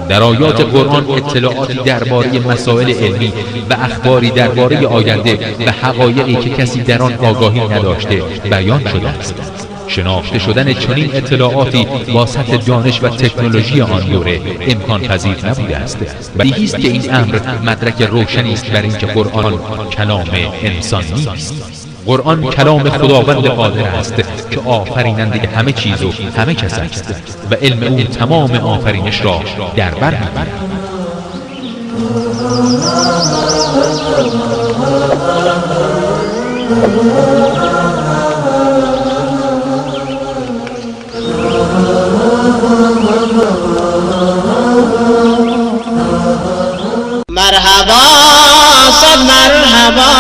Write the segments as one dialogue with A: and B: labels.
A: در آیات قرآن اطلاعاتی درباره مسائل علمی و اخباری درباره آینده و حقایقی که کسی در آن آگاهی نداشته بیان شده است. شناخته شدن چنین اطلاعاتی با سطح دانش و تکنولوژی آن دوره امکان پذیر نبوده است. بدیهی است که این امر مدرک روشنی است بر اینکه قرآن کلام انسان نیست. قرآن کلام خداوند قادر است که آفریننده همه چیز و همه کس است و علم او تمام آفرینش را در بر می‌گیرد.
B: مرحبا صد مرحبا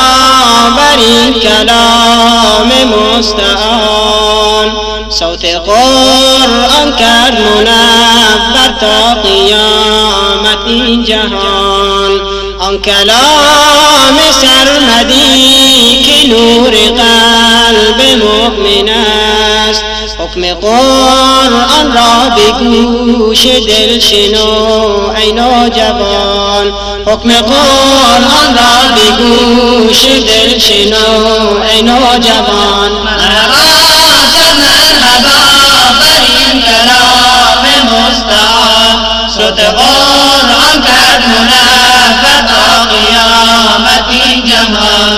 B: بر این کلام مستعان، صوت قرآن کرد منور تا قیامت این جهان. آن کلام سرمدی که نور قلب مؤمن است، حکم قرآن را به گوش دل شنو ای نوجوان. حکم قرآن را به گوش دل شنو ای نوجوان. مرحبا مرحبا بر این کلام مستعان، صوت قرآن کرد منور تا قیامت این جهان.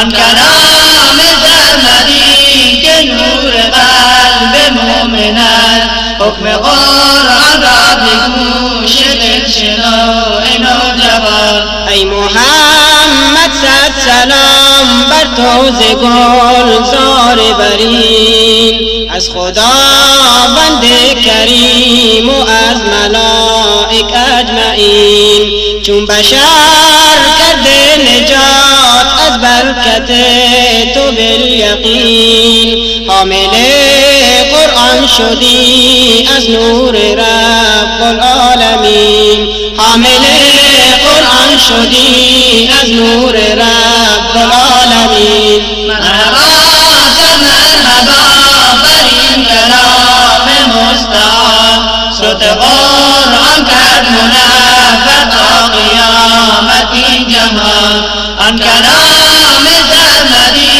B: آن کلام سرمدی که نور قلب مؤمن است، حکم قرآن را به گوش دل شنو ای نوجوان. ای محمد صد سلام بر تو ز گلزار برین، از خداوند کریم و از ملائک اجمعین. چون بشر کرده نجات از برکت تو بالیقین، حامل قرآن شدی از نور رب العالمین. حامل قرآن شدی از نور رب العالمین. مرحبا مرحبا بر این کلام مستعان، صوت قرآن کرد منور تا قیامت این جهان. آن کلام سرمدی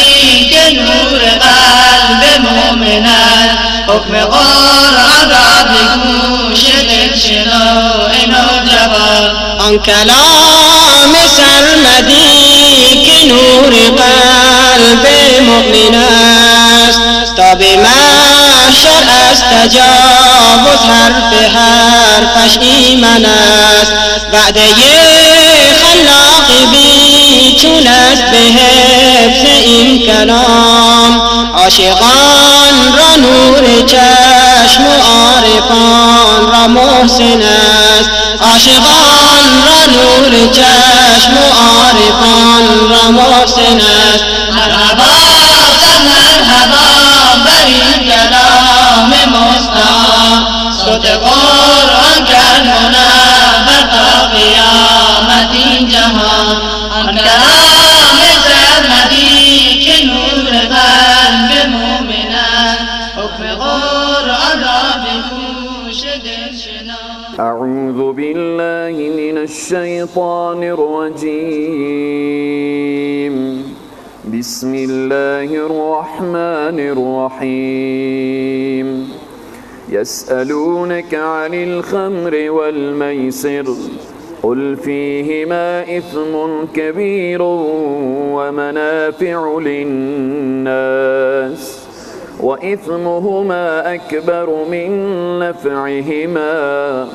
B: که نور قلب مؤمن است، حکم قرآن را به گوش دل شنو ای نوجوان. آن کلام سرمدی که نور قلب مؤمن است، تا به محشر از تجاوز حرفش ایمن است. وعده خلاق بی چون است به حفظ این کلام، عاشقان را نور چشم و عارفان را محسن است. عاشقان را نور چشم و عارفان را محسن است. مرحبا مرحبا بر این کلام مستعان، صوت قرآن کرد منور تا قیامت این جهان. آن کلام سرمدی که نور قلب مؤمن است، حکم قرآن را به گوش دل شنو.
C: اعوذ بالله من الشیطان الرجیم. بسم الله الرحمن الرحیم. يسألونك عن الخمر والميسر قل فيهما إثم كبير ومنافع للناس وإثمهما أكبر من نفعهما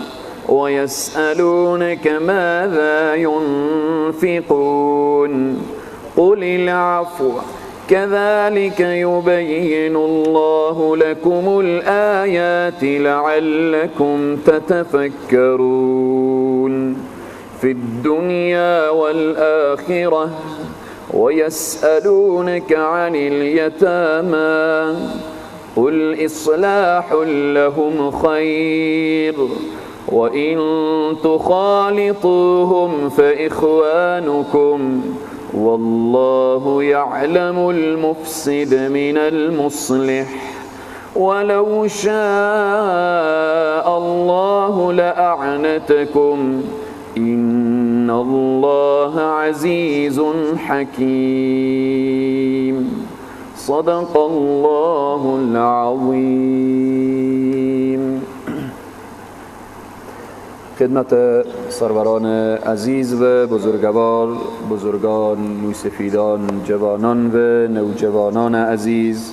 C: ويسألونك ماذا ينفقون قل العفو كذلك يبين الله لكم الآيات لعلكم تتفكرون في الدنيا والآخرة ويسألونك عن اليتامى قل إصلاح لهم خير وإن تخالطوهم فإخوانكم والله يعلم المفسد من المصلح ولو شاء الله لأعنتكم إن الله عزيز حكيم صدق الله العظيم. خدمت سروران عزیز و بزرگوار، بزرگان، نوسفیدان، جوانان و نوجوانان عزیز،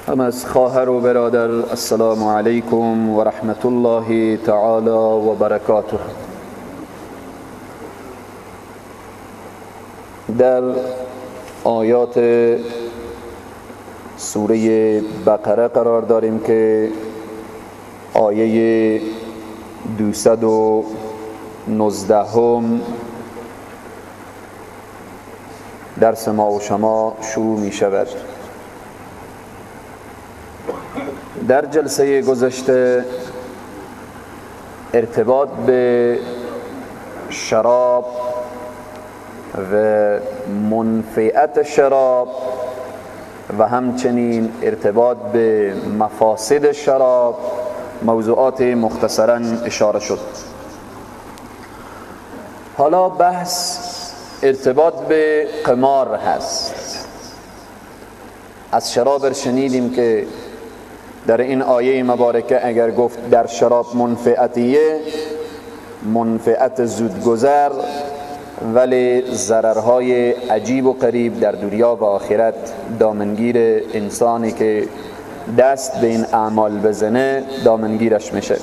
C: هم از خواهر و برادر، السلام علیکم و رحمت الله تعالی و برکاته. در آیات سوره بقره قرار داریم که آیه 219 درس ما و شما شروع می شود. در جلسه گذشته ارتباط به شراب و منفعت شراب و همچنین ارتباط به مفاسد شراب موضوعات مختصرا اشاره شد. حالا بحث ارتباط به قمار هست. از شراب شنیدیم که در این آیه مبارکه اگر گفت در شراب منفعتیه، منفعت زودگذر، ولی ضررهای عجیب و غریب در دنیا و آخرت دامنگیر انسانی که دست به این اعمال بزنه دامنگیرش میشه.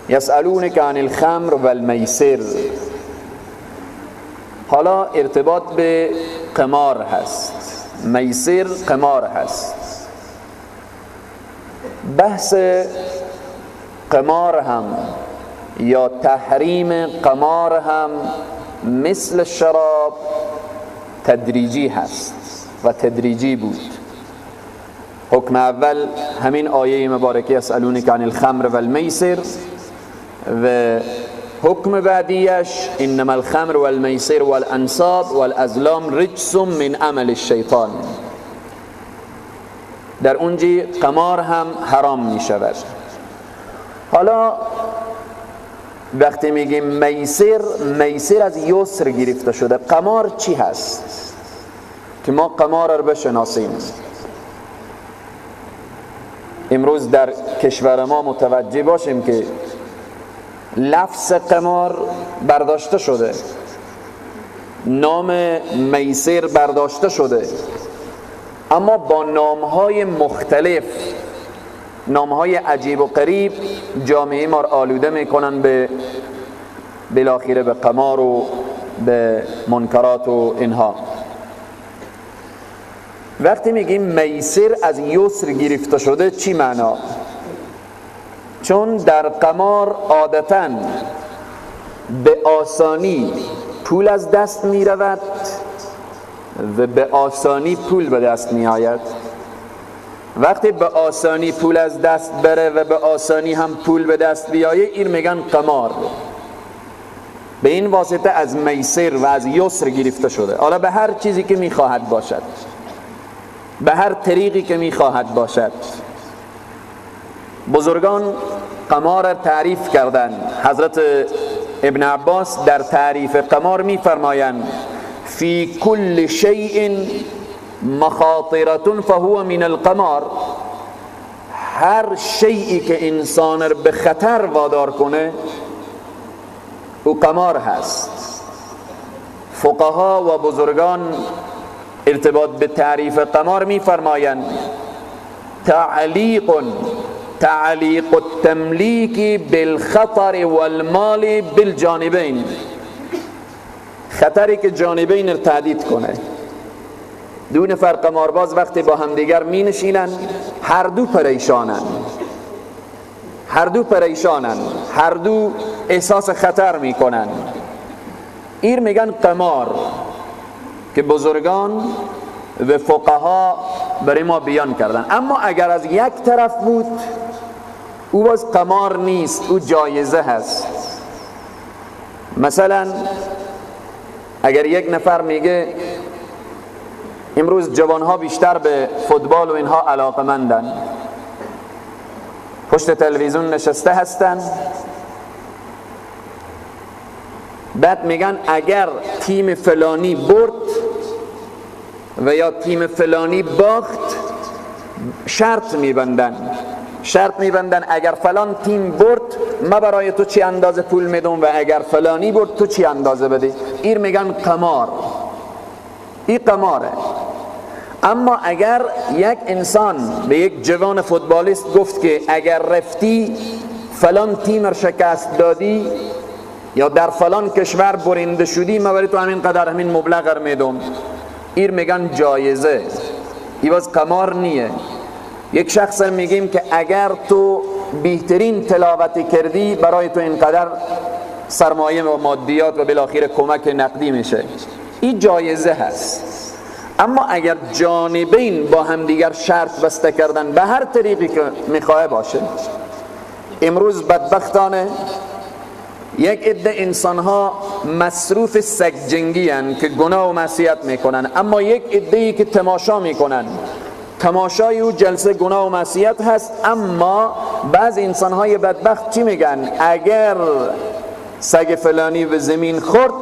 C: یسألونک عن الخمر و المیسر. حالا ارتباط به قمار هست، میسر قمار هست. بحث قمار هم یا تحریم قمار هم مثل شراب تدریجی هست و تدریجی بود. حکم اول همین آیه مبارکه یسألونک عن الخمر و المیسر، و حکم بعدیش انما الخمر و المیسر و الانصاب و الازلام رجس من عمل الشیطان. در اونجا قمار هم حرام می شود. حالا وقتی میگیم میسر، میسر از یسر گرفته شده. قمار چی هست که ما قمار رو بشناسیم؟ امروز در کشور ما متوجه باشیم که لفظ قمار برداشته شده، نام میسر برداشته شده، اما با نامهای مختلف، نامهای عجیب و غریب جامعه ما آلوده میکنن به بالاخره به قمار و به منکرات و اینها. وقتی میگیم میسر از یسر گرفته شده چی معنا؟ چون در قمار عادتاً به آسانی پول از دست می رود و به آسانی پول به دست می آید. وقتی به آسانی پول از دست بره و به آسانی هم پول به دست بیایه، این میگن قمار. به این واسطه از میسر و از یسر گرفته شده. حالا به هر چیزی که می خواهد باشد، به هر طریقی که می خواهد باشد. بزرگان قمار تعریف کردن. حضرت ابن عباس در تعریف قمار می فرمایند فی کل شیء مخاطرة فهو من القمار. هر شیئی که انسان رو به خطر وادار کنه او قمار هست. فقها و بزرگان ارتباط به تعریف قمار می فرمایند تعلیق التملیک بالخطر والمال بالجانبین. خطری که جانبین رو تهدید کنه. دو نفر قمارباز وقتی با همدیگر می نشینن، هر دو پریشانن، هر دو احساس خطر می کنن. این میگن قمار که بزرگان و فقها برای ما بیان کردن. اما اگر از یک طرف بود او باز قمار نیست، او جایزه هست. مثلا اگر یک نفر میگه امروز جوانها بیشتر به فوتبال و اینها علاقمندن، پشت تلویزیون نشسته هستن، بعد میگن اگر تیم فلانی برد و یا تیم فلانی باخت شرط میبندن اگر فلان تیم برد ما برای تو چی اندازه پول میدم و اگر فلانی برد تو چی اندازه بده. این میگن قمار، این قماره. اما اگر یک انسان به یک جوان فوتبالیست گفت که اگر رفتی فلان تیم را شکست دادی یا در فلان کشور برنده شدی ما برای تو همین قدر همین مبلغ را میدم، این میگن جایزه، این باز قمار نیه. یک شخص میگیم که اگر تو بهترین تلاوتی کردی برای تو اینقدر سرمایه و مادیات و بالاخره کمک نقدی میشه، این جایزه هست. اما اگر جانبین با هم دیگر شرط بسته کردن به هر طریقی که میخواه باشه، امروز بدبختانه یک عده انسانها مصروف سگجنگی هن که گناه و معصیت میکنن، اما یک عده‌ای که تماشا میکنن، تماشای او جلسه گناه و معصیت هست. اما بعض انسانهای بدبخت چی میگن؟ اگر سگ فلانی به زمین خورد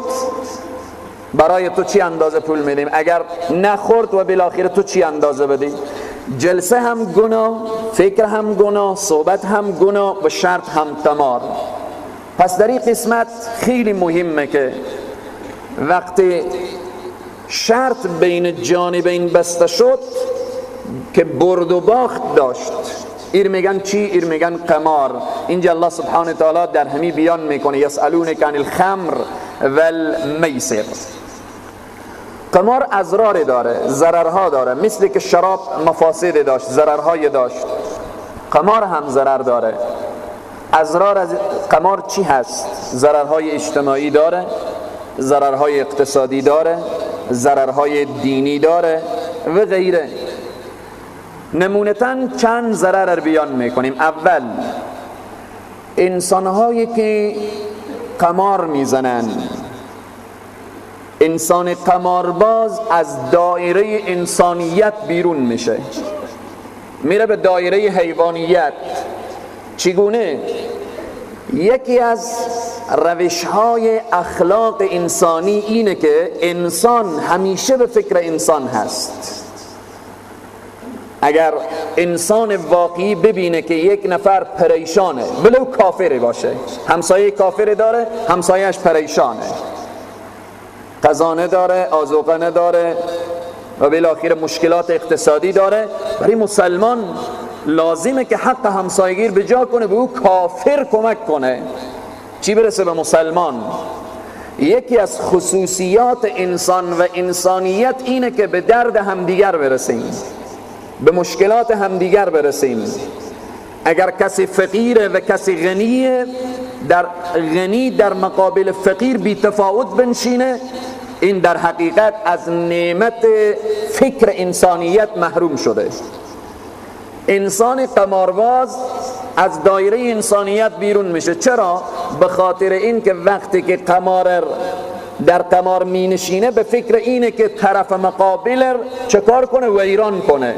C: برای تو چی اندازه پول میدیم، اگر نخورد و بالاخره تو چی اندازه بدی. جلسه هم گناه، فکر هم گناه، صحبت هم گناه و شرط هم قمار. پس در این قسمت خیلی مهمه که وقتی شرط بین جانبین بسته شد که برد و باخت داشت، این میگن چی؟ این میگن قمار. اینجا الله سبحانه تعالی در همی بیان میکنه یسألونک عن الخمر والمیسر. قمار اضرار داره، ضررها داره، مثل که شراب مفاسد داشت، ضررهای داشت، قمار هم ضرر داره. اضرار از قمار چی هست؟ ضررهای اجتماعی داره، ضررهای اقتصادی داره، ضررهای دینی داره و غیره. نمونتاً چند ضرر رو بیان میکنیم. اول، انسانهایی که قمار میزنن، انسان قمارباز از دایره انسانیت بیرون میشه، میره به دایره حیوانیت. چگونه؟ یکی از روشهای اخلاق انسانی اینه که انسان همیشه به فکر انسان هست. اگر انسان واقعی ببینه که یک نفر پریشانه، ولو کافر باشه، همسایه کافر داره، همسایهش پریشانه، خزانه داره، آذوقه نداره و بالاخره مشکلات اقتصادی داره، برای مسلمان لازمه که حق همسایگیر بجا کنه، به او کافر کمک کنه، چی برسه به مسلمان. یکی از خصوصیات انسان و انسانیت اینه که به درد همدیگر برسیم، به مشکلات همدیگر برسیم. اگر کسی فقیره و کسی غنیه، غنی در مقابل فقیر بی تفاوت بنشینه، این در حقیقت از نعمت فکر انسانیت محروم شده. انسان قمارباز از دایره انسانیت بیرون میشه. چرا؟ به خاطر این که وقتی که در قمار می نشینه به فکر اینه که طرف مقابل چه کار کنه؟ ویران کنه.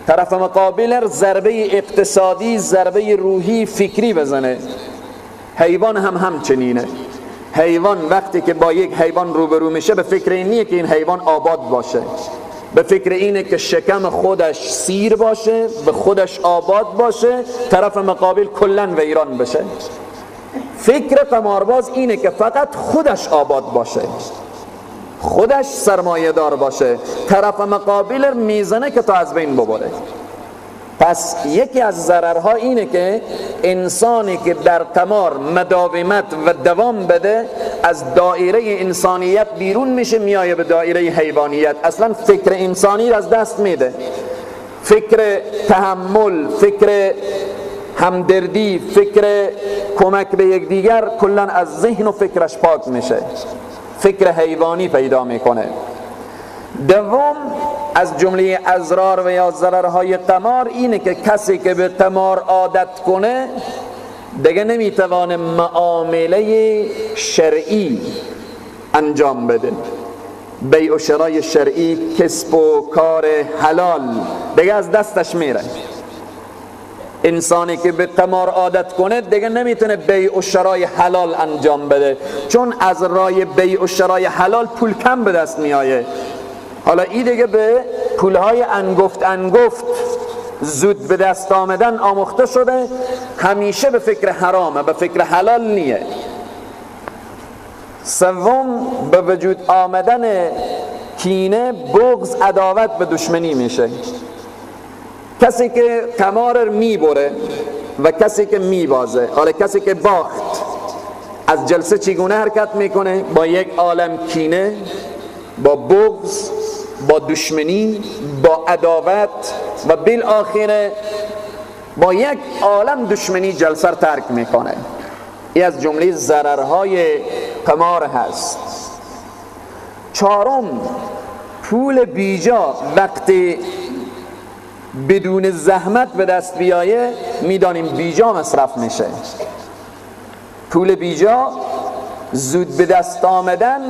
C: طرف مقابل ضربه اقتصادی، ضربه روحی، فکری بزنه. حیوان هم همچنینه. حیوان وقتی که با یک حیوان روبرو میشه به فکر این نیه که این حیوان آباد باشه، به فکر اینه که شکم خودش سیر باشه، به خودش آباد باشه، طرف مقابل کلن ویران بشه. فکر قمارباز اینه که فقط خودش آباد باشه، خودش سرمایه دار باشه، طرف مقابل میزنه که تا از بین ببره. پس یکی از ضررها اینه که انسانی که در قمار مداومت و دوام بده از دایره انسانیت بیرون میشه، میایه به دایره حیوانیت. اصلا فکر انسانی از دست میده، فکر تحمل، فکر همدردی، فکر کمک به یکدیگر کلا از ذهن و فکرش پاک میشه، فکر حیوانی پیدا میکنه. دوم از جمله اضرار و یا ضررهای قمار اینه که کسی که به قمار عادت کنه دیگه نمیتوانه معامله شرعی انجام بده. بیع و شرای شرعی کسب و کار حلال دیگه از دستش میره. انسانی که به قمار عادت کنه دیگه نمیتونه بیع و شرای حلال انجام بده، چون از رای بیع و شرای حلال پول کم به دست میآیه. حالا این دیگه به پولهای انگفت زود به دست آمدن آموخته شده، همیشه به فکر حرامه، به فکر حلال نیه. سوم، به وجود آمدن کینه، بغض، عداوت به دشمنی میشه. کسی که قمار میبره و کسی که میبازه، حالا کسی که باخت از جلسه چگونه حرکت میکنه؟ با یک عالم کینه، با بغض، با دشمنی، با عداوت و بالاخره با یک عالم دشمنی جلسه را ترک میکنه. این از جمله ضررهای قمار هست. چهارم، پول بیجا وقتی بدون زحمت به دست بیایه میدانیم بیجا مصرف میشه. پول بیجا زود به دست آمدن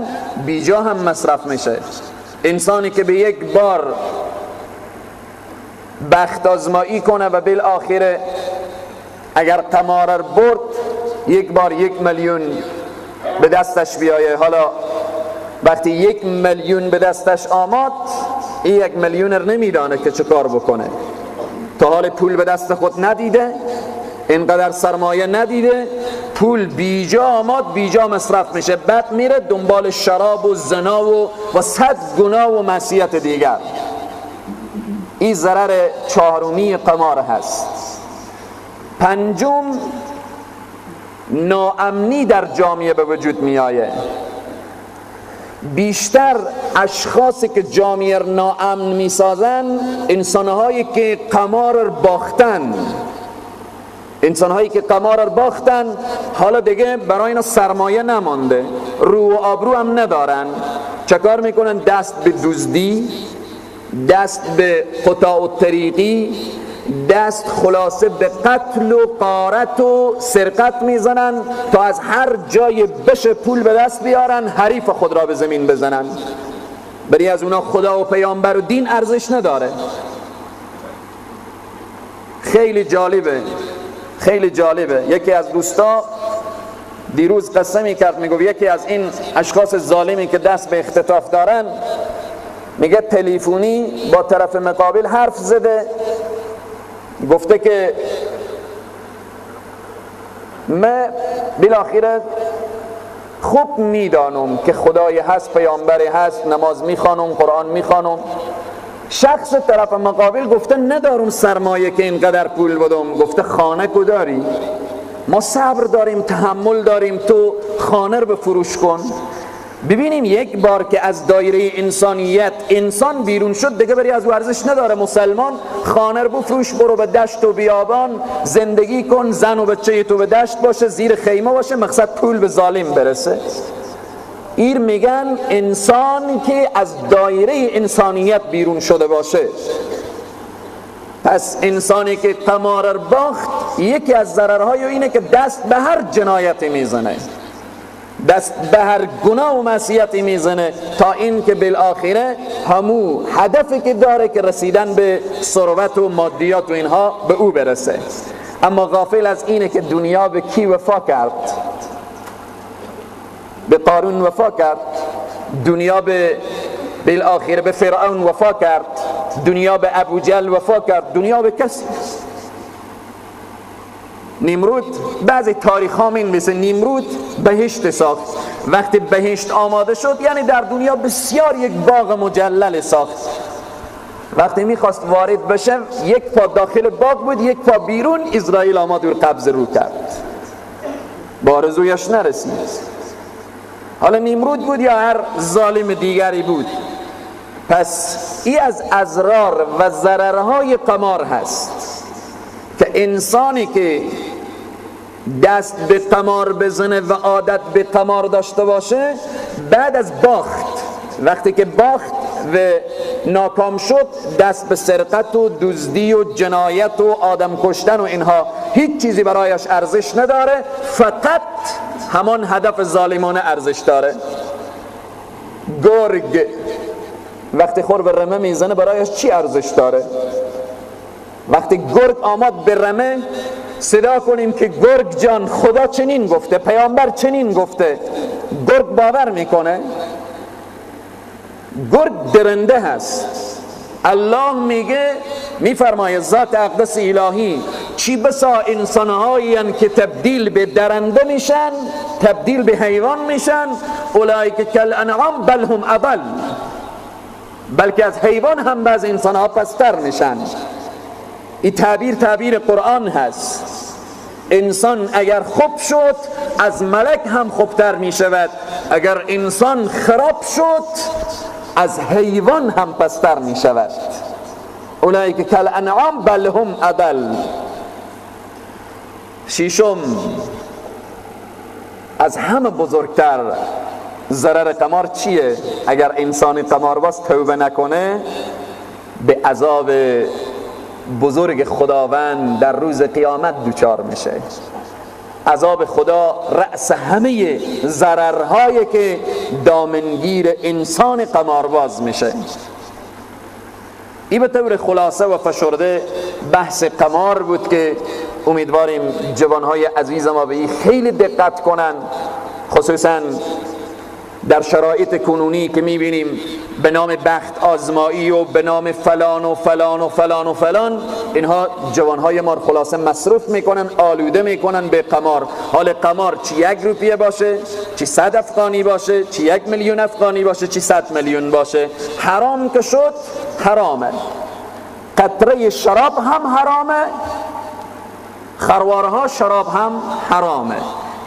C: بیجا هم مصرف میشه. انسانی که به یک بار بخت آزمایی کنه و بالاخره اگر قمار برد یک بار 1 میلیون به دستش بیایه، حالا وقتی 1 میلیون به دستش آمد، این 1 میلیون رو نمیدانه که چه کار بکنه. تا حال پول به دست خود ندیده، اینقدر سرمایه ندیده، پول بیجا آمد، بیجا مصرف میشه، بعد میره دنبال شراب و زنا و 100 گناه و معصیت دیگر. این ضرر چهارمی قمار هست. پنجم، ناامنی در جامعه به وجود می آید. بیشتر اشخاصی که جامعه را ناامن می سازن انسانهایی که قمار باختن. انسانهایی که قمار باختن حالا دیگه برای اینا سرمایه نمانده، رو و آبرو هم ندارن. چه کار میکنن؟ دست به دزدی، دست به قطاع الطریقی، دست خلاصه به قتل و غارت و سرقت میزنن تا از هر جای بشه پول به دست بیارن، حریف خود را به زمین بزنن. برای از اونا خدا و پیامبر و دین ارزش نداره. خیلی جالبه، خیلی جالبه. یکی از دوستا دیروز قسمی کرد، میگو یکی از این اشخاص ظالمی که دست به اختطاف دارن، میگه تلفنی با طرف مقابل حرف زده، گفته که من بالاخره خوب میدانم که خدای هست، پیامبری هست، نماز میخوانم، قرآن میخوانم. شخص طرف مقابل گفته ندارم سرمایه که اینقدر پول بدم. گفته خانه کو داری؟ ما صبر داریم، تحمل داریم، تو خانه رو بفروش کن. ببینیم یک بار که از دایره انسانیت انسان بیرون شد دیگه بری از ورزش نداره. مسلمان خانه رو بفروش، برو به دشت و بیابان زندگی کن، زن و بچه تو به دشت باشه، زیر خیمه باشه، مقصد پول به ظالم برسه. این میگن انسان که از دایره انسانیت بیرون شده باشه. پس انسانی که قمار باخت یکی از ضررهای اینه که دست به هر جنایتی میزنه، دست به هر گناه و معصیتی میزنه، تا این که بالاخره همو هدفی که داره که رسیدن به ثروت و مادیات و اینها به او برسه. اما غافل از اینه که دنیا به کی وفا کرد؟ به قارون وفا کرد، دنیا به بالاخره به فرعون وفا کرد، دنیا به ابوجهل وفا کرد، دنیا به کسی. نمرود، بعضی تاریخ ها می‌نویسه نمرود بهشت ساخت. وقتی بهشت آماده شد یعنی در دنیا بسیار یک باغ مجلل ساخت. وقتی میخواست وارد بشه یک پا داخل باغ بود، یک پا بیرون. اسرائیل آمد و قبض رو کرد، با آرزویش نرسید. حالا نمرود بود یا هر ظالم دیگری بود. پس این از اضرار و ضررهای قمار هست که انسانی که دست به قمار بزنه و عادت به قمار داشته باشه، بعد از باخت، وقتی که باخت و ناکام شد، دست به سرقت و دزدی و جنایت و آدم کشتن و اینها هیچ چیزی برایش ارزش نداره، فقط همان هدف ظالمانه ارزش داره. گرگ وقتی خور به رمه میزنه برایش چی ارزش داره؟ وقتی گرگ آمد به رمه صدا کنیم که گرگ جان خدا چنین گفته، پیامبر چنین گفته، گرگ باور میکنه؟ گرگ درنده هست. الله میگه، میفرماید ذات اقدس الهی چی بسا انسانهایی هستند که تبدیل به درنده میشن، تبدیل به حیوان میشن، اولئک کالانعام بل هم اضل، بلکه از حیوان هم بعض انسانها پستر میشن. این تعبیر قرآن هست. انسان اگر خوب شد از ملک هم خوبتر می شود، اگر انسان خراب شد از حیوان هم پستر می شود. اولئک کالانعام بل هم اضل. ششم، از همه بزرگتر ضرر قمار چیه؟ اگر انسان قمارباز توبه نکنه به عذاب بزرگ خداوند در روز قیامت دوچار میشه. عذاب خدا رأس همه ضررهایی که دامنگیر انسان قمارباز میشه. این به طور خلاصه و فشرده بحث قمار بود که امیدواریم جوانهای عزیز ما به این خیلی دقت کنن، خصوصا در شرایط کنونی که میبینیم به نام بخت آزمایی و به نام فلان و فلان و فلان و فلان، اینها جوانهای ما خلاصه مصروف میکنن، آلوده میکنن به قمار. حال قمار چی 1 روپیه باشه، چی 100 افغانی باشه، چی 1 میلیون افغانی باشه، چی 100 میلیون باشه، حرام که شد حرامه. قطره شراب هم حرامه، خروارها شراب هم حرامه.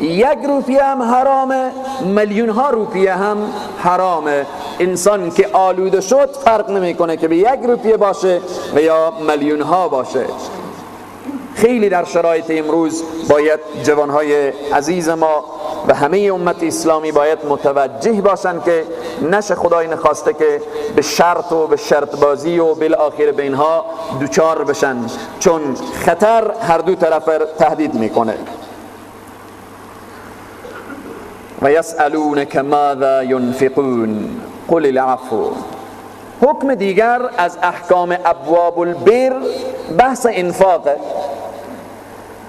C: 1 روپیه هم حرامه، میلیون ها روپیه هم حرامه. انسان که آلوده شد فرق نمیکنه که به 1 روپیه باشه و یا میلیون ها باشه. خیلی در شرایط امروز باید جوانهای عزیز ما و همه امت اسلامی باید متوجه باشن که نشه خدای نخواسته که به شرط و به شرط بازی و بالاخره به اینها دوچار بشن، چون خطر هر دو طرف تهدید میکنه. و یسألونک ماذا ينفقون قل العفو. حکم دیگر از احکام ابواب البر بحث انفاقه.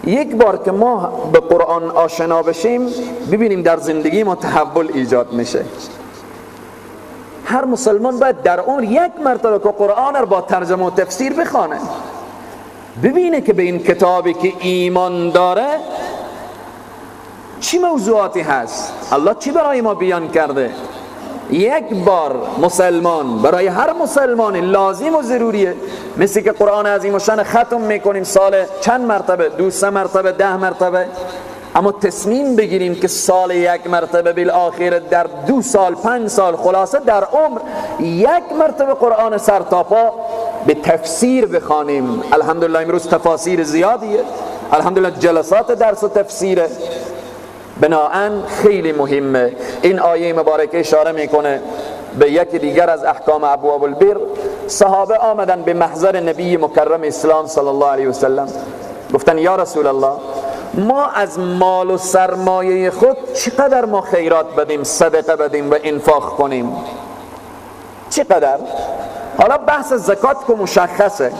C: یک بار که ما به قرآن آشنا بشیم ببینیم در زندگی ما تحول ایجاد میشه. هر مسلمان باید در عمر 1 مرتبه که قرآن رو با ترجمه و تفسیر بخونه، ببینه که به این کتابی که ایمان داره چی موضوعاتی هست، الله چی برای ما بیان کرده. 1 بار مسلمان، برای هر مسلمان لازم و ضروریه، مثل که قرآن عظیم و شان ختم میکنیم سال چند مرتبه، 2-3 مرتبه، 10 مرتبه، اما تصمیم بگیریم که سال 1 مرتبه بالاخره در 2 سال 5 سال خلاصه در عمر 1 مرتبه قرآن سر تا پا به تفسیر بخوانیم. الحمدلله امروز تفاسیر زیادیه، الحمدلله جلسات درس و تفسیره. بناهن خیلی مهمه. این آیه مبارکه اشاره میکنه به یکی دیگر از احکام ابواب البر. صحابه آمدن به محضر نبی مکرم اسلام صلی الله علیه و سلم، گفتن یا رسول الله ما از مال و سرمایه خود چقدر ما خیرات بدیم، صدقه بدیم و انفاق کنیم؟ چقدر؟ حالا بحث زکات که مشخصه،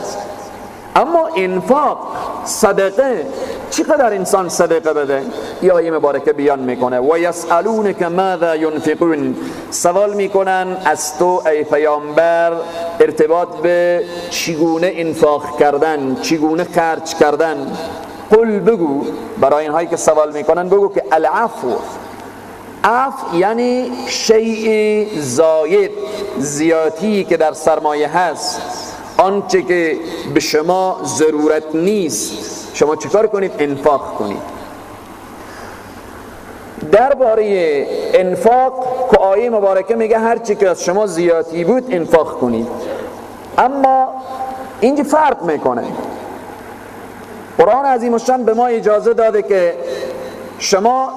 C: اما انفاق، صدقه، چقدر انسان صدقه بده؟ این آیه مبارکه بیان میکنه و یسألونک ماذا ينفقون. سوال میکنن از تو ای پیامبر ارتباط به چگونه انفاق کردن، چگونه خرج کردن. قل بگو، برای اینهایی که سوال میکنن بگو که العفو، عفو یعنی شیء زاید، زیادی که در سرمایه هست، آنچه که به شما ضرورت نیست شما چیکار کنید؟ انفاق کنید. درباره انفاق که آیه مبارکه میگه هر چی که از شما زیادی بود انفاق کنید، اما اینجا فرق میکنه. قرآن عظیم الشان به ما اجازه داده که شما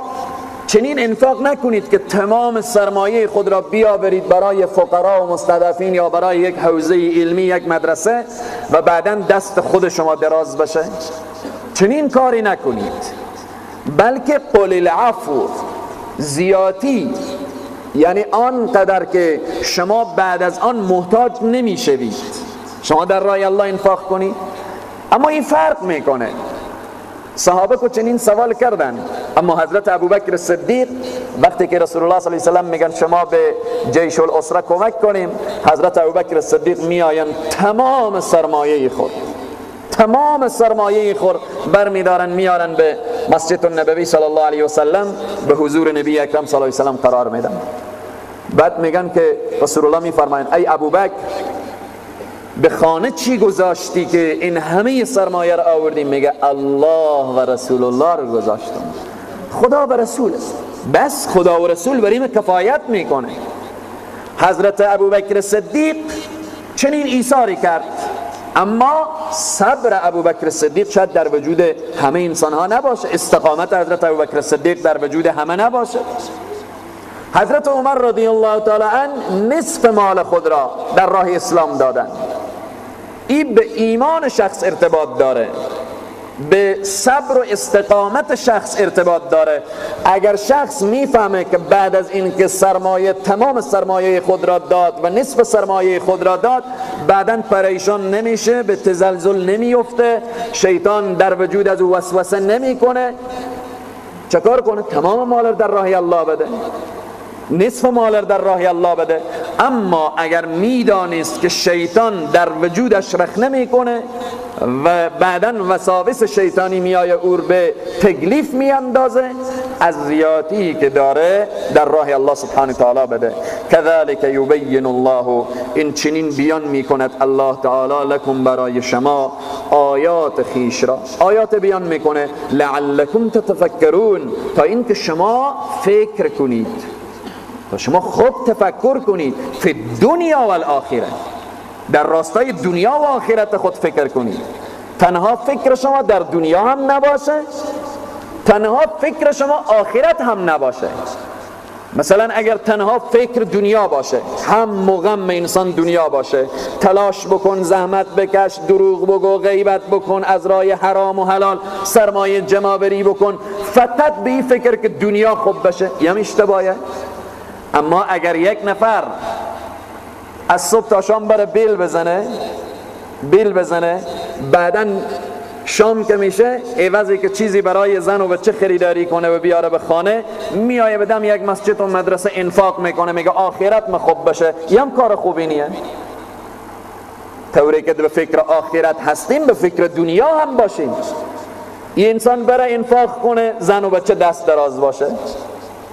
C: چنین انفاق نکنید که تمام سرمایه خود را بیاورید برای فقرا و مستضعفین یا برای یک حوزه علمی، یک مدرسه و بعداً دست خود شما دراز بشه. چنین کاری نکنید، بلکه قل العفو، زیادی یعنی آنقدر که شما بعد از آن محتاج نمیشوید. شما در راه الله انفاق کنید، اما این فرق میکنه. صحابه کو چنین سوال کردن، اما حضرت ابوبکر صدیق وقتی که رسول الله صلی الله علیه و سلم میگن شما به جیش الاسره کمک کنیم، حضرت ابوبکر صدیق میآیند تمام سرمایه خود برمیدارن میارن به مسجد النبوی صلی الله علیه و سلم، به حضور نبی اکرم صلی الله علیه و سلم قرار میدن. بعد میگن که رسول الله میفرمایند ای ابوبکر به خانه چی گذاشتی که این همه سرمایه رو آوردیم؟ میگه الله و رسول الله رو گذاشتم. خدا و رسول است، بس خدا و رسول بریم کفایت میکنه. حضرت ابوبکر صدیق چنین ایثاری کرد، اما صبر ابوبکر صدیق شاید در وجود همه انسان ها نباشه، استقامت حضرت ابوبکر صدیق در وجود همه نباشه. حضرت عمر رضی الله تعالی عنه نصف مال خود را در راه اسلام دادن. این به ایمان شخص ارتباط داره، به صبر و استقامت شخص ارتباط داره. اگر شخص میفهمه که بعد از این که تمام سرمایه خود را داد و نصف سرمایه خود را داد، بعداً پریشان نمیشه، به تزلزل نمیفته، شیطان در وجود از او وسوسه نمیکنه، چکار کنه؟ تمام مال در راه الله بده، نصف مال در راه الله بده. اما اگر میدانست که شیطان در وجودش رخ نمیکنه و بعداً وساوس شیطانی میآید او به تکلیف میاندازه، از زیادی که داره در راه الله سبحانه تعالی بده. کذالک یبین الله، این چنین بیان میکند الله تعالی لکم برای شما آیات خیش را، آیات بیان میکنه لعلکم تتفکرون، تا اینکه شما فکر کنید، تا شما خوب تفکر کنید، فی دنیا و الاخره، در راستای دنیا و آخرت خود فکر کنید. تنها فکر شما در دنیا هم نباشه، تنها فکر شما آخرت هم نباشه. مثلا اگر تنها فکر دنیا باشه، هم و غم انسان دنیا باشه، تلاش بکن، زحمت بکش، دروغ بگو، غیبت بکن، از راه حرام و حلال سرمایه جمع بری بکن، فقط به این فکر که دنیا خوب بشه، یم اشتباهه. اما اگر یک نفر از صبح تا شام بره بیل بزنه، بعداً شام که میشه عوضی که چیزی برای زن و بچه خریداری کنه و بیاره به خانه، میایه بدم یک مسجد و مدرسه انفاق میکنه، میگه آخرت ما خوب بشه، یم کار خوبی نیه. طوری که به فکر آخرت هستیم به فکر دنیا هم باشیم. یه انسان بره انفاق کنه، زن و بچه دست دراز باشه،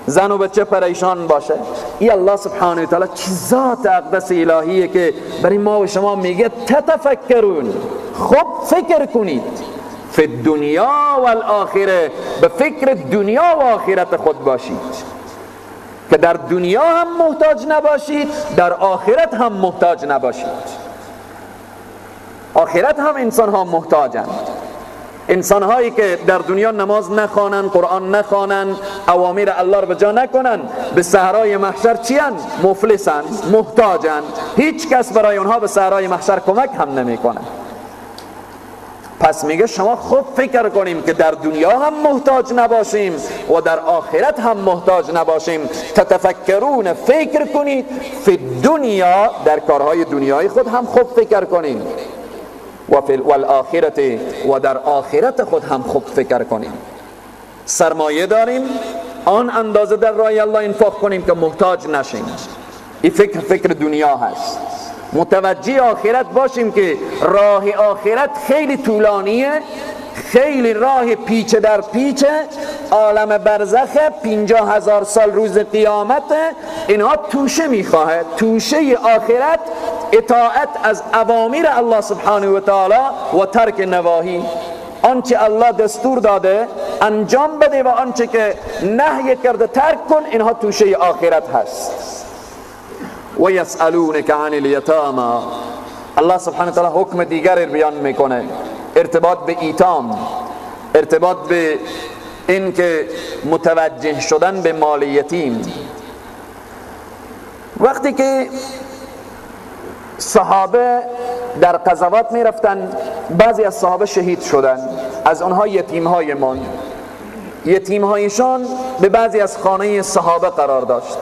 C: زن و بچه پریشان باشه. ای الله سبحانه و تعالی چه ذات اقدس الهیه که برای ما و شما میگه تتفکرون، خوب فکر کنید، فی دنیا و الاخره، به فکر دنیا و آخرت خود باشید، که در دنیا هم محتاج نباشید، در آخرت هم محتاج نباشید. آخرت هم انسان ها محتاجند. انسان هایی که در دنیا نماز نخوانند، قرآن نخوانند، اوامر الله را به جا نکنند، به صحرای محشر چیند؟ مفلسند، محتاجند. هیچ کس برای اونها به صحرای محشر کمک هم نمی کند. پس میگه شما خوب فکر کنیم که در دنیا هم محتاج نباشیم و در آخرت هم محتاج نباشیم. تتفکرون، فکر کنید، فی دنیا، در کارهای دنیای خود هم خوب فکر کنیم، و فی الاخرت، و در آخرت خود هم خوب فکر کنیم. سرمایه داریم، آن اندازه در راه الله انفاق کنیم که محتاج نشیم. این فکر دنیا هست. متوجه آخرت باشیم که راه آخرت خیلی طولانیه، خیلی راه پیچ در پیچ، عالم برزخ، 50,000 سال روز قیامت. اینها توشه میخواهد، توشه آخرت اطاعت از اوامر الله سبحانه و تعالی و ترک نواهی. آنچه الله دستور داده انجام بده و آنچه که نهی کرده ترک کن. اینها توشه آخرت هست. و یسألونک عن الیتاما، الله سبحانه و تعالی حکم دیگر بیان میکنه، ارتباط به ایتام، ارتباط به این که متوجه شدن به مال یتیم. وقتی که صحابه در غزوات می رفتن، بعضی از صحابه شهید شدن، از آنها یتیم های من، یتیم هایشان به بعضی از خانه صحابه قرار داشت.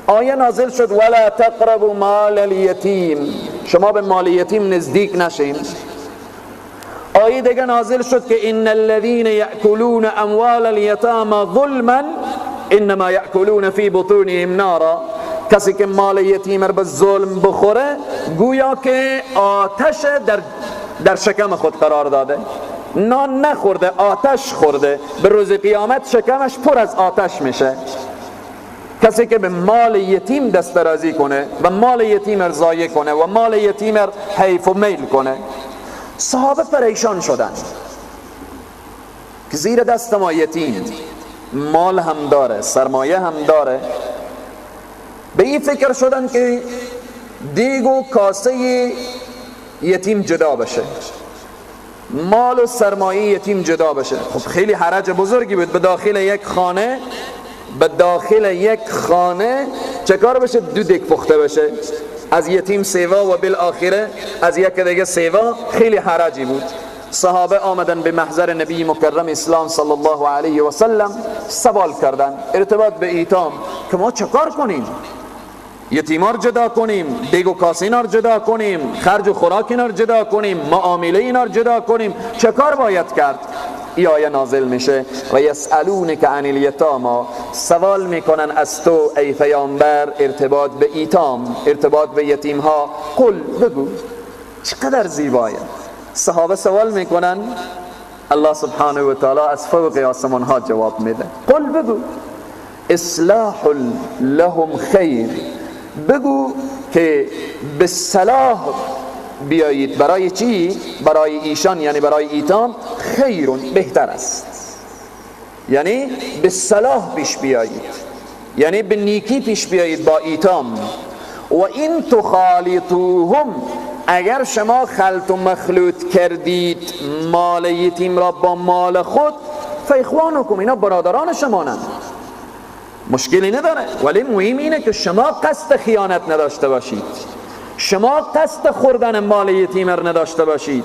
C: آیه نازل شد ولا تقربوا مال الیتیم، شما به مال یتیم نزدیک نشین. آیه دیگه نازل شد که ان الذين يأكلون اموال اليتامى ظلما انما يأكلون في بطونهم نارا، کسی که مال یتیم را به ظلم بخوره گویا که آتش در شکم خود قرار داده. نان نخورده، آتش خورده، به روز قیامت شکمش پر از آتش میشه. کسی که به مال یتیم دست درازی کنه و مال یتیم را ضایع کنه و مال یتیم را حیف و میل کنه. صحابه پریشان شدن که زیر دست ما یتیم، مال هم داره، سرمایه هم داره. به این فکر شدن که دیگ و کاسه یتیم جدا بشه، مال و سرمایه یتیم جدا بشه. خب خیلی حرج بزرگی بود. به داخل یک خانه چه کار بشه؟ 2 دیگ پخته بشه، از یتیم سیوا و بالاخره از یک دیگه سیوا. خیلی حرجی بود. صحابه آمدن به محضر نبی مکرم اسلام صلی الله علیه و سلم سوال کردن ارتباط به ایتام که ما چه کار کنیم؟ یتیما رو جدا کنیم، دیگ و کاسه اینا رو جدا کنیم، خرج و خوراک اینا رو جدا کنیم، معامله اینا رو جدا کنیم، چه کار باید کرد؟ این آیه نازل میشه و یسألونک عن الیتامی، سوال میکنن از تو ای پیامبر ارتباط به ایتام، ارتباط به یتیم ها. قل، بگو. چقدر زیبایه. صحابه سوال میکنن، الله سبحانه و تعالی از فوق آسمان ها جواب میده. قل، بگو اصلاح لهم خیر، بگو که به صلاح بیایید. برای چی؟ برای ایشان، یعنی برای ایتام. خیرون، بهتر است. یعنی به صلاح پیش بیایید، یعنی به نیکی پیش بیایید با ایتام. و این تخالطوهم، اگر شما خلط و مخلوط کردید مال یتیم را با مال خود، فاخوانکم، اینا برادران شمانند، مشکلی نداره. ولی مهم اینه که شما قصد خیانت نداشته باشید، شما قصد خوردن مال یتیم را نداشته باشید.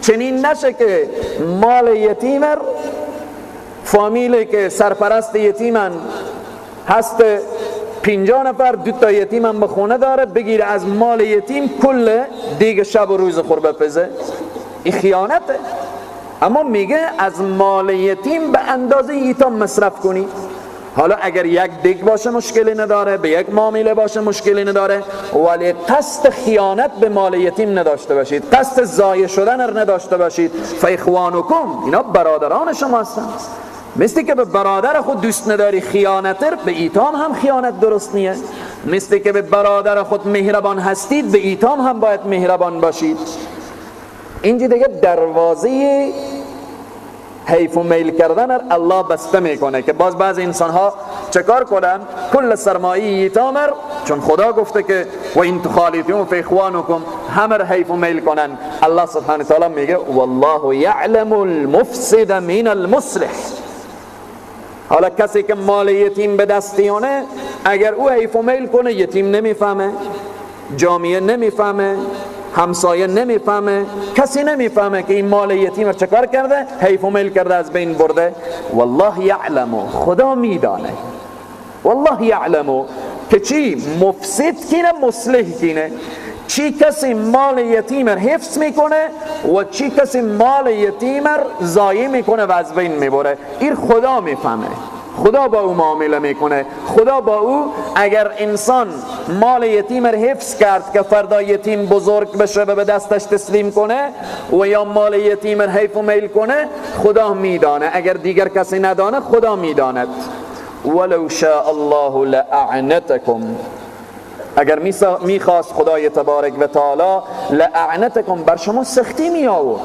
C: چنین نشه که مال یتیم را فامیلی که سرپرست یتیمن هست 50 نفر 2 تا یتیم هم به خونه داره، بگیره از مال یتیم کل دیگه شب و روز خور بپزه. این خیانته. اما میگه از مال یتیم به اندازه ایتام مصرف کنی. حالا اگر یک دیگ باشه مشکلی نداره، به یک معامله باشه مشکلی نداره، ولی قصد خیانت به مال یتیم نداشته باشید، قصد ضایع شدن را نداشته باشید. فاخوانکم، اینا برادران شما هستند. مثل که به برادر خود دوست نداری خیانت، به ایتام هم خیانت درست نیه. مثل که به برادر خود مهربان هستید، به ایتام هم باید مهربان باشید. اینجا دیگه دروازه حیف و میل کردن الله بسته میکنه که بعض انسان ها چه کار کنن؟ کل سرمایه ایتام، چون خدا گفته که و این تخالطون فاخوانکم، همه حیف و میل کنن. الله سبحانه تعالی میگه والله یعلم المفسد من المصلح. حالا کسی که مال یتیم به دستیونه، اگر او حیف و میل کنه یتیم نمیفهمه، جامعه نمیفهمه، همسایه نمیفهمه، کسی نمیفهمه که این مال یتیم رو چکار کرده، حیف و میل کرده، از بین برده. والله یعلم، خدا میدانه. والله یعلم که چی مفسد کینه، مصلح کینه. چی کسی مال یتیم رو حفظ میکنه و چی کسی مال یتیم رو ضایع میکنه و از بین میبره. این خدا میفهمه، خدا با او معامله میکنه. خدا با او، اگر انسان مال یتیم رو حفظ کرد که فردا یتیم بزرگ بشه و به دستش تسلیم کنه، و یا مال یتیم رو حیف و میل کنه، خدا میدانه. اگر دیگر کسی ندانه، خدا میداند. ولو شاء الله لأعنتكم، اگر میخواست خدای تبارک و تعالی لأعنتكم، بر شما سختی می آورد.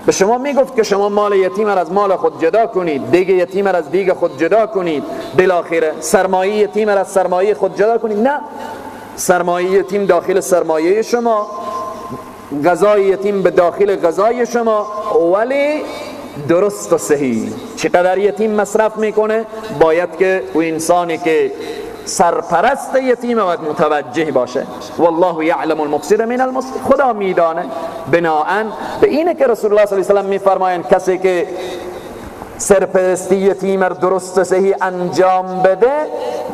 C: به شما میگفت که شما مال یتیم را از مال خود جدا کنید، دیگ یتیم را از دیگ خود جدا کنید، بالاخره سرمایه یتیم را از سرمایه خود جدا کنید. نه، سرمایه یتیم داخل سرمایه شما، غذای یتیم به داخل غذای شما، ولی درست و صحیح. چقدر یتیم مصرف میکنه باید که او انسانی که سرپرست یتیم باید متوجه باشه. والله یعلم المفسد من المصلح، خدا میدانه. بناهن به اینه که رسول الله صلی الله علیه و سلم میفرمایند کسی که سرپرستی یتیم را درست و صحیح انجام بده،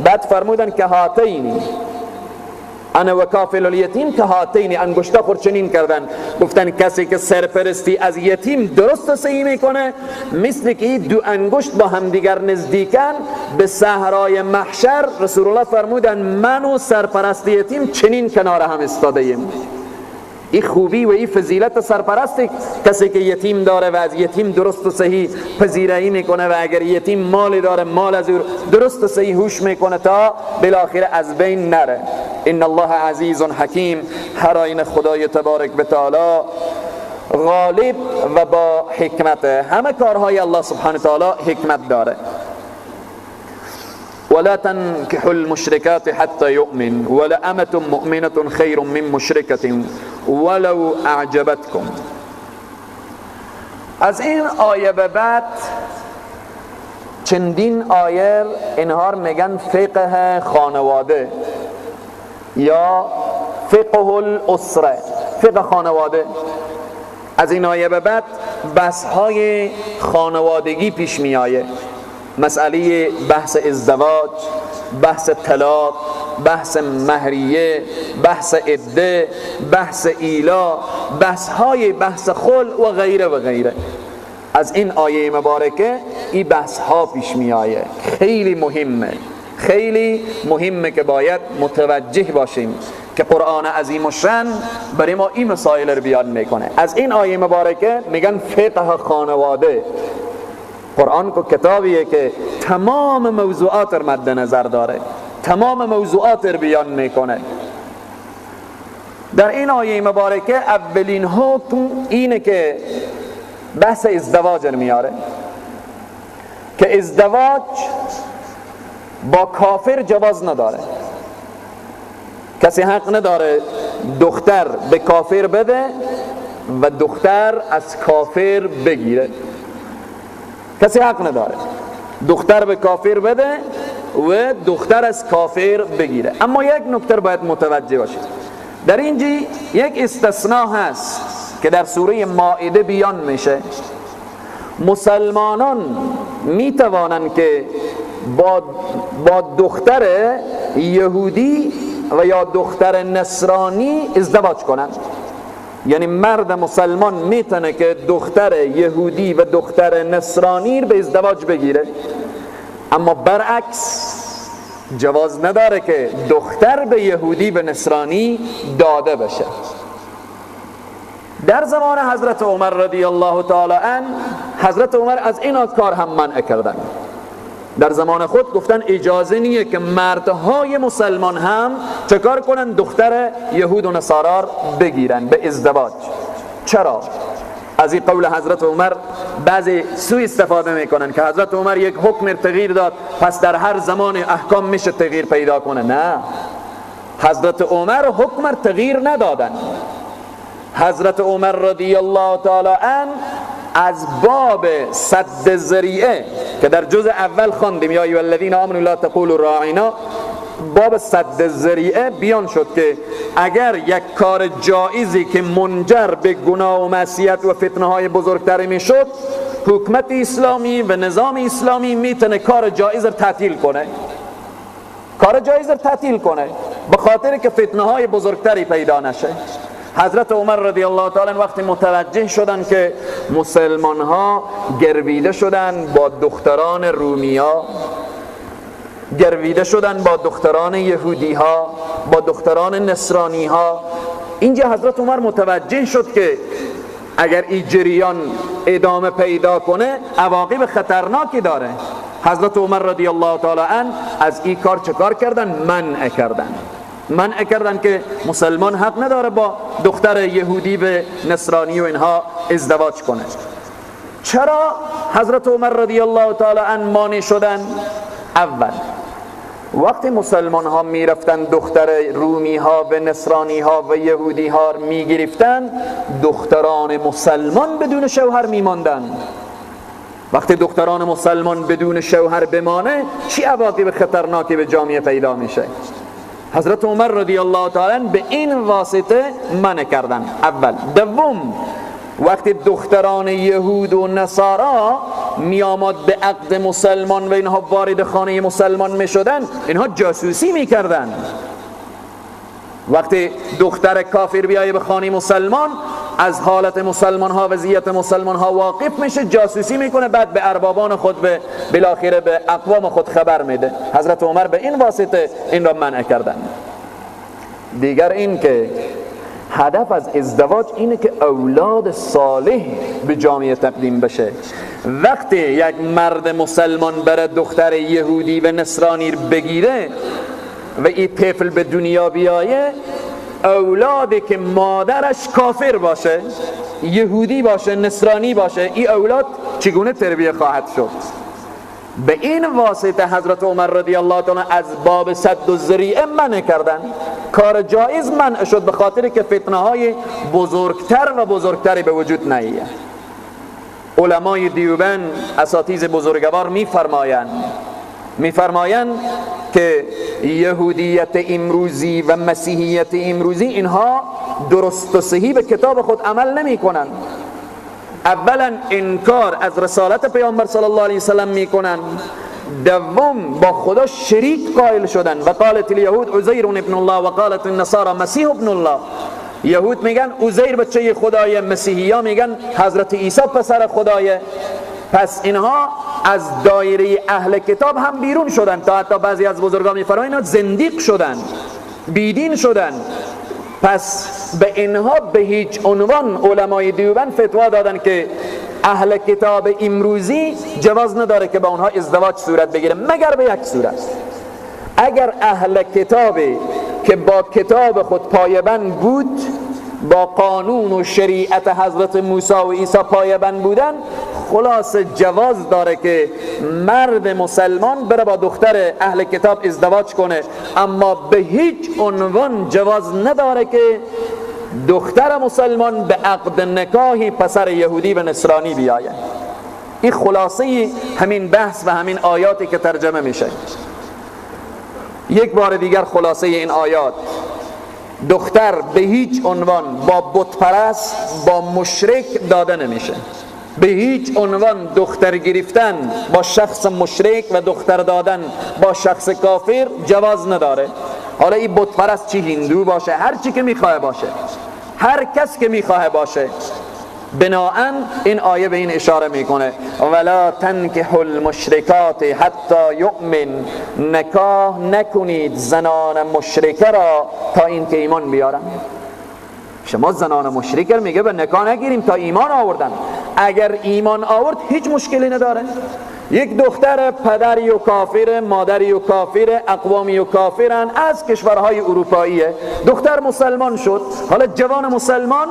C: بعد فرمودن که هاتین انا و کافل الیتیم که هاتین، انگشتا خور چنین کردن، گفتن کسی که سرپرستی از یتیم درست و صحیح میکنه مثل که دو انگشت با همدیگر نزدیکن به صحرای محشر. رسول الله فرمودن من و سرپرست یتیم چنین کنار هم استاده ایم. این خوبی و این فضیلت سرپرستی کسی که یتیم داره و از یتیم درست و صحیح پذیرایی میکنه و اگر یتیم مالی داره مال از او درست و صحیح هوش میکنه تا بالاخره از بین نره. ان الله عزیز حکیم، هر آیین خدای تبارک و تعالی غالب و با حکمت. همه کارهای الله سبحانه و تعالی حکمت داره. ولا تنكحوا المشركات حتى يؤمن ولأمة مؤمنة خير من مشركة ولو اعجبتكم. از این آیه به بعد چندین آیه اینها میگن فقه خانواده یا فقه الاسره، فقه خانواده. از این آیه به بعد بحث های خانوادگی پیش می آید، مسئله بحث ازدواج، بحث طلاق، بحث مهریه، بحث عده، بحث ایلا، بحث خلع و غیره و غیره. از این آیه مبارکه این بحث ها پیش می آید. خیلی مهمه، خیلی مهمه که باید متوجه باشیم که قرآن عظیم و شان برای ما این مسائل رو بیان میکنه. از این آیه مبارکه میگن فقه خانواده. قرآن کو کتابیه که تمام موضوعات رو مد نظر داره، تمام موضوعات رو بیان میکنه. در این آیه مبارکه اولین حکم اینه که بحث ازدواج رو میاره که ازدواج با کافر جواز نداره. کسی حق نداره دختر به کافر بده و دختر از کافر بگیره. کسی حق نداره دختر به کافر بده و دختر از کافر بگیره. اما یک نکته باید متوجه باشید، در اینجا یک استثناء هست که در سوره مائده بیان میشه. مسلمانان میتوانند که با دختر یهودی و یا دختر نصرانی ازدواج کنند. یعنی مرد مسلمان میتونه که دختر یهودی و دختر نصرانی به ازدواج بگیره، اما برعکس جواز نداره که دختر به یهودی و نصرانی داده بشه. در زمان حضرت عمر رضی الله تعالی عنه، حضرت عمر از این کار هم منع کردن. در زمان خود گفتن اجازه نیه که مردهای مسلمان هم چکار کنن؟ دختر یهود و نصارا بگیرن به ازدواج. چرا؟ از این قول حضرت عمر بعضی سوء استفاده میکنن که حضرت عمر یک حکم تغییر داد پس در هر زمان احکام میشه تغییر پیدا کنه. نه، حضرت عمر حکم تغییر ندادن. حضرت عمر رضی الله تعالی عنه از باب سد ذریعه که در جزء اول خواندیم یا ایها الذین آمنوا لا تقولوا راعینا، باب سد ذریعه بیان شد که اگر یک کار جایزی که منجر به گناه و معصیت و فتنه های بزرگتر میشد، حکومت اسلامی و نظام اسلامی میتونه کار جایز رو تعطیل کنه، کار جایز رو تعطیل کنه به خاطر که فتنه های بزرگتری پیدا نشه. حضرت عمر رضی الله تعالی وقتی متوجه شدن که مسلمان ها گرویده شدن با دختران رومیا، گرویده شدن با دختران یهودی ها، با دختران نصرانی ها، اینجا حضرت عمر متوجه شد که اگر این جریان ادامه پیدا کنه عواقب خطرناکی داره. حضرت عمر رضی الله تعالی عنه از این کار چه کار کردن؟ منع کردن که مسلمان حق نداره با دختر یهودی و نصرانی و اینها ازدواج کنه. چرا حضرت عمر رضی الله تعالی عنه مانع شدن؟ اول وقتی مسلمان ها می رفتن دختر رومی ها و نصرانی ها و یهودی ها می گرفتن، دختران مسلمان بدون شوهر می ماندن. وقتی دختران مسلمان بدون شوهر بمانه چی عواقب خطرناکی به جامعه پیدا میشه؟ حضرت عمر رضی الله تعالی به این واسطه منع کردن. اول. دوم، وقتی دختران یهود و نصارا می آمد به عقد مسلمان و اینها وارد خانه مسلمان می شدن، اینها جاسوسی می کردن. وقتی دختر کافر بیایه به خانه مسلمان، از حالت مسلمان ها، وضعیت مسلمان ها واقف میشه، جاسوسی میکنه، بعد به اربابان خود، به بالاخره به اقوام خود خبر میده. حضرت عمر به این واسطه این را منع کردن. دیگر این که هدف از ازدواج اینه که اولاد صالح به جامعه تقدیم بشه. وقتی یک مرد مسلمان بره دختر یهودی و نصرانی بگیره و این طفل به دنیا بیایه، اولادی که مادرش کافر باشه، یهودی باشه، نصرانی باشه، این اولاد چگونه تربیه خواهد شد؟ به این واسطه حضرت عمر رضی الله تعالی از باب سد الذریعه منع کردن. کار جایز منع شد به خاطر که فتنه های بزرگتر و بزرگتری به وجود نیاید. علمای دیوبند، اساتید بزرگوار میفرمایند که یهودیت امروزی و مسیحیت امروزی اینها درست و صحیح به کتاب خود عمل نمی کنند. اولا انکار از رسالت پیامبر صلی الله علیه وسلم میکنن، دوم با خدا شریک قائل شدن. و قالت الیهود عزیر ابن الله و قالت النصارى مسیح ابن الله. یهود میگن عزیر بچه خدایه، مسیحی‌ها میگن حضرت عیسی پسر خدایه. پس اینها از دایره اهل کتاب هم بیرون شدن، تا حتی بعضی از بزرگان میفرمایند اینا زندیق شدن، بیدین شدن. پس به اینها به هیچ عنوان علمای دیوبند فتوا دادن که اهل کتاب امروزی جواز نداره که با اونها ازدواج صورت بگیره، مگر به یک صورت. اگر اهل کتابی که با کتاب خود پایبند بود، با قانون و شریعت حضرت موسی و عیسی پایبند بودن، خلاص جواز داره که مرد مسلمان بره با دختر اهل کتاب ازدواج کنه. اما به هیچ عنوان جواز نداره که دختر مسلمان به عقد نکاحی پسر یهودی و نصرانی بیاید. این خلاصه همین بحث و همین آیاتی که ترجمه میشه. یک بار دیگر خلاصه این آیات: دختر به هیچ عنوان با بت پرست، با مشرک داده نمیشه. به هیچ عنوان دختر گرفتن با شخص مشرک و دختر دادن با شخص کافر جواز نداره. حالا این بت پرست چی هندو باشه، هر چی که میخواه باشه، هر کس که میخواه باشه. بناهن این آیه به این اشاره میکنه: ولا تنکحوا المشرکات حتی یؤمن. نکاح نکنید زنان مشرکه را تا اینکه ایمان بیارن. شما زنان مشرکه میگه به نکاح نگیریم تا ایمان آوردن. اگر ایمان آورد هیچ مشکلی نداره. یک دختر پدری و کافر، مادری و کافر، اقوامی و کافرن، از کشورهای اروپاییه، دختر مسلمان شد، حالا جوان مسلمان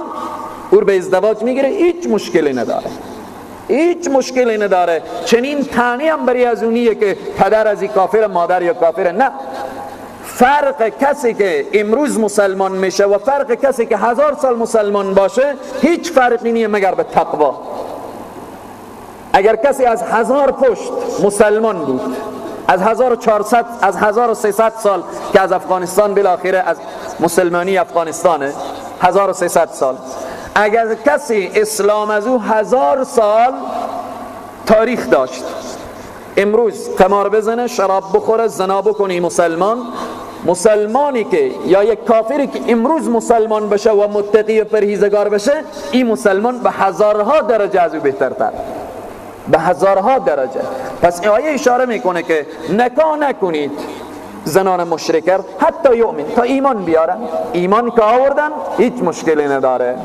C: او به ازدواج میگیره، هیچ مشکلی نداره، هیچ مشکلی نداره. چنین طعنی هم برای از اونیه که پدر از این کافر، مادر یا کافره. نه، فرق کسی که امروز مسلمان میشه و فرق کسی که 1000 سال مسلمان باشه هیچ فرقی نیست مگر به تقوا. اگر کسی از 1000 پشت مسلمان بود، از 1400 از 1300 سال که از افغانستان بالاخره از مسلمانی افغانستانه، 1300 سال، اگر کسی اسلام از او 1000 سال تاریخ داشت، امروز قمار بزنه، شراب بخوره، زنا بکنه، مسلمانی که یا یک کافری که امروز مسلمان بشه و متقی و پرهیزگار بشه، این مسلمان به هزارها درجه از او بهترتر، به هزارها درجه. پس این آیه اشاره میکنه که نکاح نکنید زنان مشرکه حتی یؤمن، تا ایمان بیارن. ایمان که آوردن هیچ مشکلی نداره.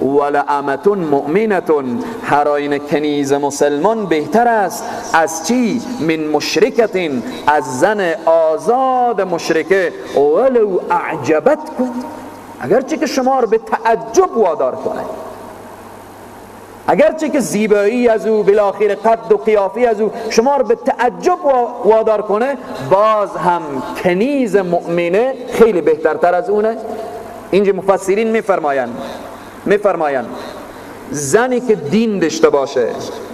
C: ولأمة مؤمنة، هر آینه کنیز مسلمان بهتر است از چی؟ من مشرکت، از زن آزاد مشرکه. ولو اعجبتکم، اگرچه که شما رو به تعجب وادار کنه، اگرچه که زیبایی از او، بالاخره قد و قیافی از او شما رو به تعجب وادار کنه، باز هم کنیز مؤمنه خیلی بهترتر از اونه. اینجا مفسرین میفرمایند زنی که دین داشته باشه،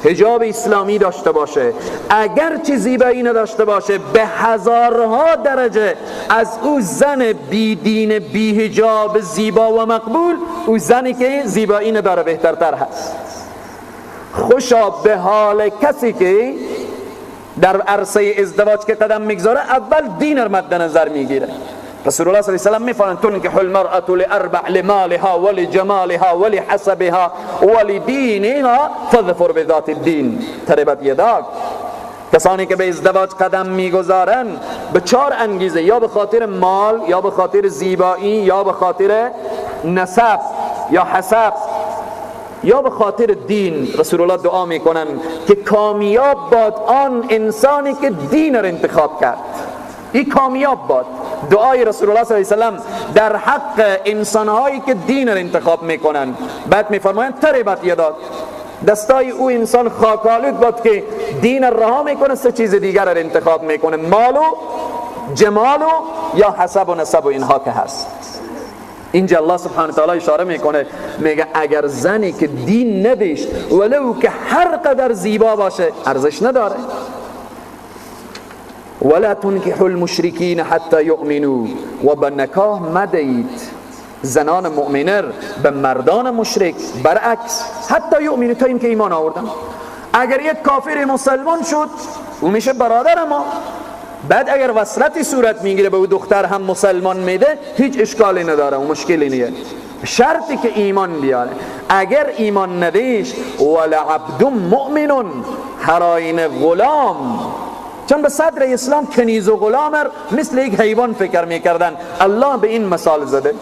C: حجاب اسلامی داشته باشه، اگرچه زیبایی نداشته باشه، به هزارها درجه از او زن بی دین، بی حجاب، زیبا و مقبول، او زنی که زیبایی نداره بهترتر هست. خوشا به حال کسی که در عرصه ازدواج که قدم میگذاره اول دین رو مد نظر میگیره. رسول الله صلی الله علیه و سلم میفرمایند تنکح المرأة لأربع لمالها ولجمالها ولحسبها ولدینها فاظفر بذات الدین تربت یداک. کسانی که به ازدواج قدم میگذارن به 4 انگیزه، یا به خاطر مال، یا به خاطر زیبایی، یا به خاطر نسب یا حسب، یا به خاطر دین، رسول الله دعا میکنن که کامیاب باد آن انسانی که دین را انتخاب کرد. این کامیاب باد. دعای رسول الله صلی الله علیه و سلم در حق انسانهایی که دین را انتخاب میکنن. بعد میفرمایند تربت یداک، دستای او انسان خاکالود باد که دین را رها میکنه، 3 چیز دیگر را انتخاب میکنه، مال و جمال و یا حسب و نسب و اینها که هست. اینجا الله سبحانه و تعالی اشاره میکنه، میگه اگر زنی که دین نداشت ولو که هر قدر زیبا باشه ارزش نداره. ولا تنكحوا المشركين حتى يؤمنوا، و به نکاح مدید زنان مؤمنه به مردان مشرک، برعکس حتی یؤمنوا، تا این که ایمان آوردن. اگر یک کافر مسلمان شد او میشه برادر ما، بعد اگر وصلتی صورت میگیره به او دختر هم مسلمان میده هیچ اشکالی نداره و مشکلی نیست، شرطی که ایمان بیاره. اگر ایمان ندیش ولعبد مؤمن، هر آینه غلام، چون به صدر اسلام کنیز و غلام مثل یک حیوان فکر میکردن، الله به این مثال زده.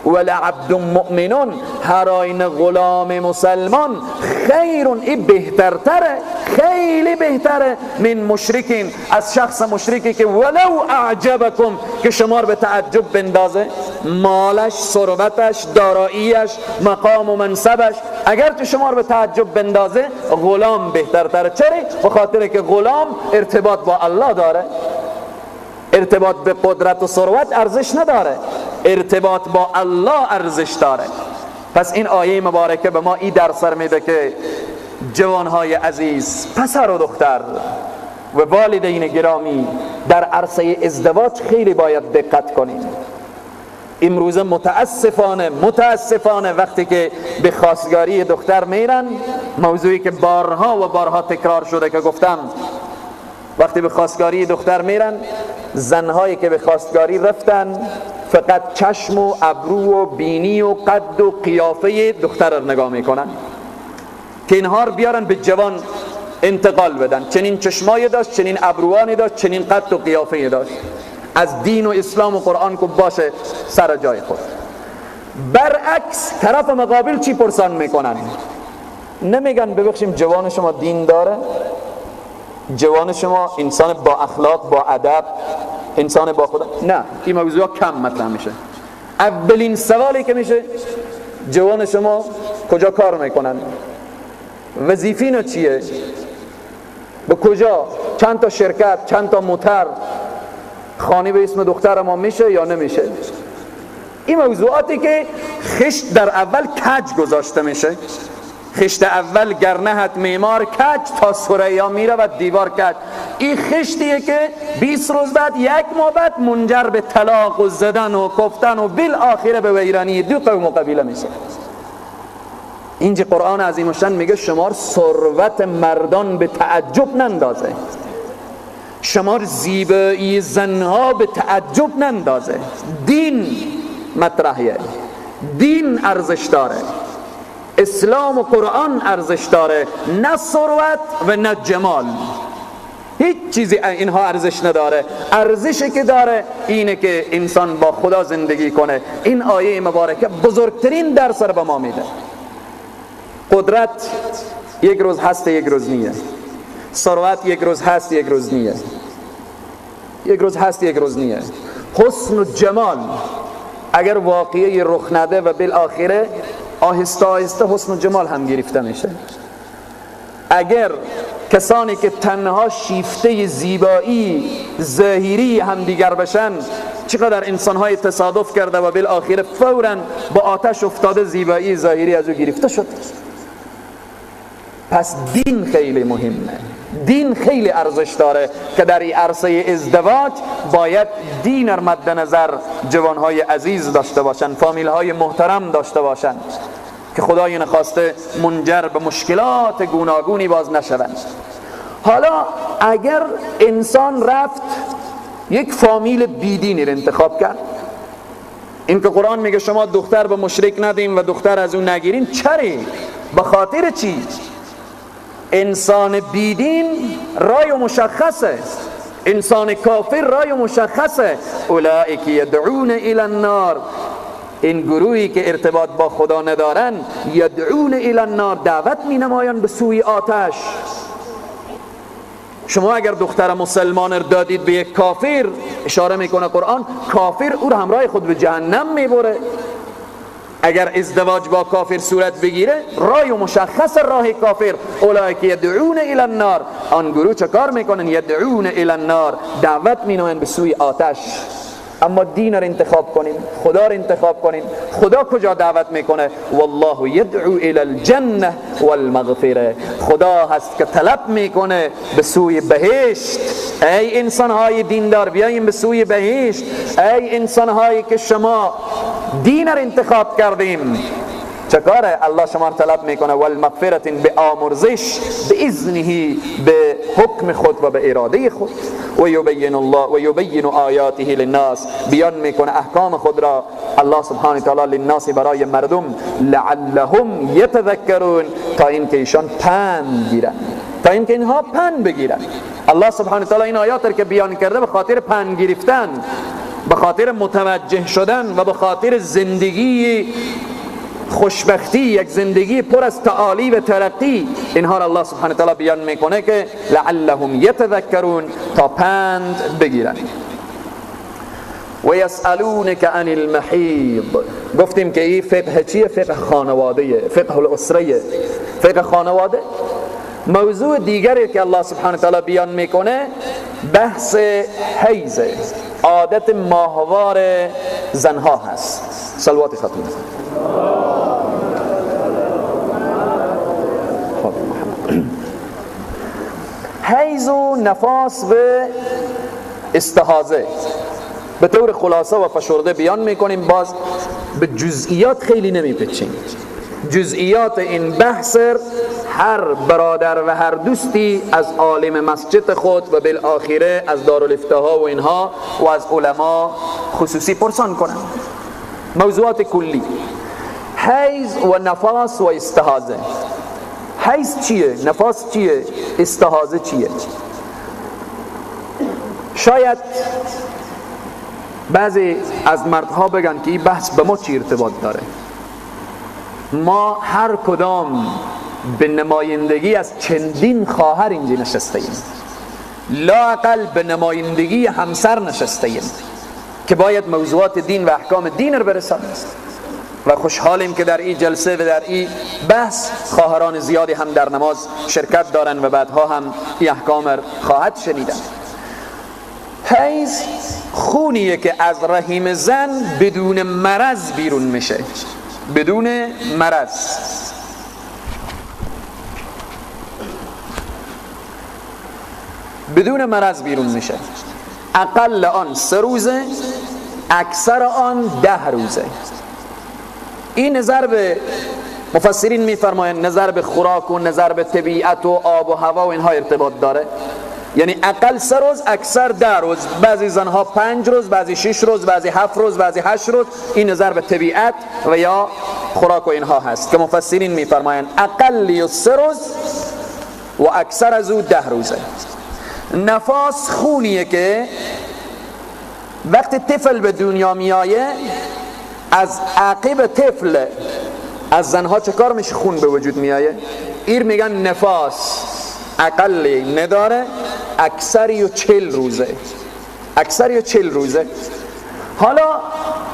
C: ولعبد مؤمن، هر آینه غلام مسلمان، خیرون، این بهترتره، خیلی بهتره، من مشرکین، از شخص مشرکی که ولو اعجبکم، که شما رو به تعجب بندازه، مالش، ثروتش، داراییش، مقام و منصبش، اگر تو شما رو به تعجب بندازه غلام بهترتره. چرا؟ به خاطر که غلام ارتباط با الله داره، ارتباط به قدرت و ثروت ارزش نداره، ارتباط با الله ارزش داره. پس این آیه مبارکه به ما این درس میده که جوانهای عزیز، پسر و دختر و والدین گرامی، در عرصه ازدواج خیلی باید دقت کنیم. امروز متاسفانه وقتی که به خواستگاری دختر میرن، موضوعی که بارها و بارها تکرار شده که گفتم، وقتی به خواستگاری دختر میرن، زنهایی که به خواستگاری رفتن فقط چشم و ابرو و بینی و قد و قیافه دختر رو نگاه میکنن که اینها رو بیارن به جوان انتقال بدن، چنین چشمایی داشت، چنین ابروانی داشت، چنین قد و قیافه داشت. از دین و اسلام و قرآن که باشه سر جای خود. برعکس طرف مقابل چی پرسان میکنن؟ نمیگن ببخشیم جوان شما دین داره، جوان شما انسان با اخلاق، با ادب، انسان با خدا. نه، این موضوع کم مطرح میشه. اولین سوالی که میشه جوان شما کجا کار میکنن، وظیفه چیه، به کجا، چند تا شرکت، چند تا موتر، خانه به اسم دختر ما میشه یا نمیشه. این موضوعاتی که خشت در اول کج گذاشته میشه. خشت اول گرنهت معمار کج تا ثریا میره و دیوار کج. این خشتیه که 20 روز بعد، 1 ماه بعد منجر به طلاق و زدن و کفتن و بالاخره به ویرانی 2 قوم و قبیله میشه. اینجا قرآن عظیم الشان میگه شمار ثروت مردان به تعجب نندازه، شمار زیبایی زنها به تعجب نندازه. دین مطرحیه، دین ارزش داره، اسلام و قرآن ارزش داره، نه ثروت و نه جمال. هیچ چیزی اینها ارزش نداره. ارزشی که داره اینه که انسان با خدا زندگی کنه. این آیه مبارکه بزرگترین درس رو به ما میده. قدرت یک روز هست، یک روز نیه. ثروت یک روز هست، یک روز نیه. یک روز هست، یک روز نیه. حسن و جمال اگر واقعی رخ نده و بالاخره آهسته آهسته حسن و جمال هم گرفته میشه. اگر کسانی که تنها شیفته زیبایی ظاهری هم دیگر بشن، چقدر انسانهای تصادف کرده و بالاخره فوراً با آتش افتاده، زیبایی ظاهری از او گرفته شد. پس دین خیلی مهمه، دین خیلی ارزش داره که در این عرصه ازدواج باید دین را مد نظر جوانهای عزیز داشته باشن، فامیلهای محترم داشته باشن که خدای نخواسته منجر به مشکلات گوناگونی باز نشوند. حالا اگر انسان رفت یک فامیل بیدینی رو انتخاب کرد، این که قرآن میگه شما دختر به مشرک ندیم و دختر از اون نگیرین، چری؟ به خاطر چی؟ انسان بیدین رای مشخصه، انسان کافر رای مشخصه. اولئک یدعون الی النار، این گروهی که ارتباط با خدا ندارن، یدعون الی النار، دعوت می نمایان به سوی آتش. شما اگر دختر مسلمان رو دادید به یک کافر، اشاره میکنه قرآن، کافر او رو همراه خود به جهنم میبره. اگر ازدواج با کافر صورت بگیره، رای مشخص راه کافر، اولئک یدعون الی النار، آن گروه چه کار میکنن؟ یدعون الی النار، دعوت مینوین به سوی آتش. اما دین رو انتخاب کنیم، خدا رو انتخاب کنیم. خدا کجا دعوت میکنه؟ والله یدعو الی الجنه والمغفره، خدا هست که طلب میکنه به سوی بهشت. ای انسان های دیندار، بیاییم به سوی بهشت. ای انسان هایی که شما دین رو انتخاب کردیم، چکاره؟ الله شما رو طلب میکنه والمغفرت، به آمرزش، به اذنه، به حکم خود و به اراده خود. و یبین الله و یبین آیاته للناس، بیان میکنه احکام خود را الله سبحانه تعالی للناس، برای مردم، لعلهم یتذکرون، تا اینکه ایشان پند گیرن، تا اینکه اینها پند بگیرن. الله سبحانه تعالی این آیات را که بیان کرده به خاطر پند گرفتن، به خاطر متوجه شدن و به خاطر زندگی خوشبختی، یک زندگی پر از تعالی و ترقی، اینها را الله سبحانه تعالی بیان میکنه که لعلهم یتذکرون، تا پند بگیرن. و یسألونک عن المحیض، گفتیم که این فقه چیه؟ فقه خانواده، فقه الاسره، فقه خانواده. موضوع دیگری که الله سبحانه تعالی بیان میکنه بحث حیض، عادت ماهوار زنها هست. صلوات خاتون. حیض و نفاس و استحاضه به طور خلاصه و فشرده بیان میکنیم، باز به جزئیات خیلی نمیپیچیم. جزئیات این بحث هر برادر و هر دوستی از عالم مسجد خود و بالاخره از دارالافتاها و اینها و از علما خصوصی پرسان کنن. موضوعات کلی: حیض و نفاس و استحاضه. حیض چیه؟ نفاس چیه؟ استحاضه چیه؟ شاید بعضی از مردها بگن که این بحث به ما چی ارتباط داره؟ ما هر کدام به نمایندگی از چندین خواهر اینجا نشسته ایم، لااقل به نمایندگی همسر نشسته ایم که باید موضوعات دین و احکام دین رو برسانیم. و خوشحالیم که در این جلسه و در این بحث خواهران زیادی هم در نماز شرکت دارن و بعدها هم این احکام رو خواهد شنیدن. حیض خونیه که از رحم زن بدون مرض بیرون میشه، بدون مرض. بدون مرض بیرون میشه. اقل آن 3 روزه، اکثر آن 10 روزه. این نظر به مفسرین میفرمایند نظر به خوراک و نظر به طبیعت و آب و هوا و اینها ارتباط داره. یعنی اقل 3 روز، اکثر 10 روز. بعضی زنها 5 روز، بعضی 6 روز، بعضی 7 روز، بعضی 8 روز. این نظر به طبیعت و یا خوراک و اینها هست که مفسرین میفرمایند اقل 3 روز و اکثر از او 10 روزه. نفاس خونیه که وقتی طفل به دنیا میایه، از عقب طفل از زنها چه کار میشه؟ خون به وجود میایه. ایر میگن نفاس. اقلی نداره، اکثری و 40 روزه، اکثری و 40 روزه. حالا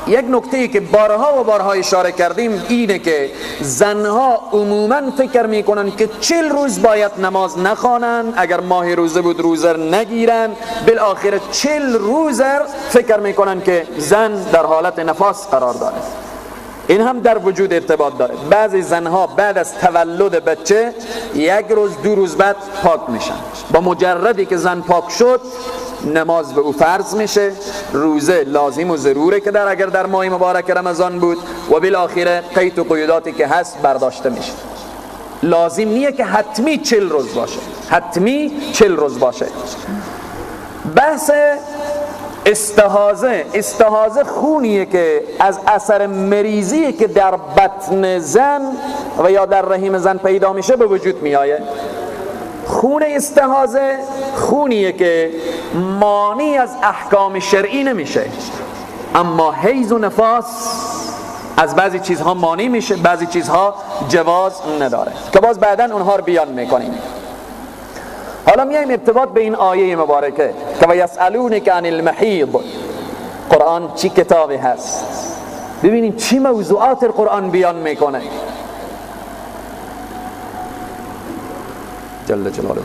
C: یک نکته‌ای که بارها و بارها اشاره کردیم اینه که زنها عموماً فکر میکنن که 40 روز باید نماز نخوانن، اگر ماه روزه بود روزه نگیرن، بالاخره 40 روز فکر میکنن که زن در حالت نفاس قرار داره. این هم در وجود ارتباط داره. بعضی زنها بعد از تولد بچه 1 روز 2 روز بعد پاک میشن. با مجردی که زن پاک شد نماز به او فرض میشه، روزه لازم و ضروره که اگر در ماه مبارک رمضان بود، و بالاخره قید و قیوداتی که هست برداشته میشه. لازم نیه که حتمی 40 روز باشه، حتمی 40 روز باشه. بحث استحاضه خونیه که از اثر مریضی که در بطن زن و یا در رحم زن پیدا میشه به وجود میآید. خون استحاضه خونیه که مانع از احکام شرعی نمیشه، اما حیض و نفاس از بعضی چیزها مانع میشه، بعضی چیزها جواز نداره که باز بعداً اونها رو بیان میکنیم. حالا میایم ارتباط به این آیه مبارکه که و یسألونک عن المحیض. قرآن چی کتابی هست؟ ببینیم چی موضوعات قرآن بیان میکنه. جل جلاله.